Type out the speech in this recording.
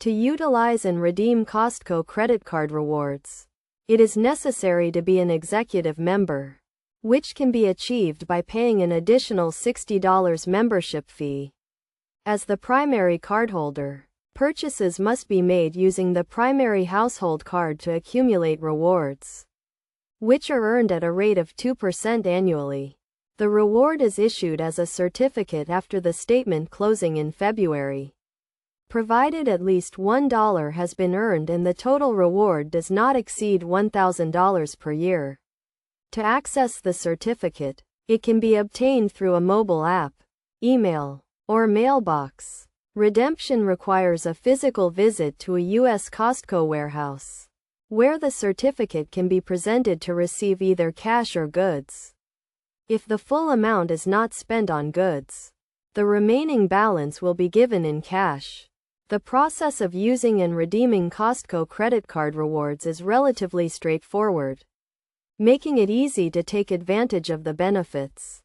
To utilize and redeem Costco credit card rewards, it is necessary to be an executive member, which can be achieved by paying an additional $60 membership fee. As the primary cardholder, purchases must be made using the primary household card to accumulate rewards, which are earned at a rate of 2% annually. The reward is issued as a certificate after the statement closing in February, provided at least $1 has been earned and the total reward does not exceed $1,000 per year. To access the certificate, it can be obtained through a mobile app, email, or mailbox. Redemption requires a physical visit to a U.S. Costco warehouse, where the certificate can be presented to receive either cash or goods. If the full amount is not spent on goods, the remaining balance will be given in cash. The process of using and redeeming Costco credit card rewards is relatively straightforward, making it easy to take advantage of the benefits.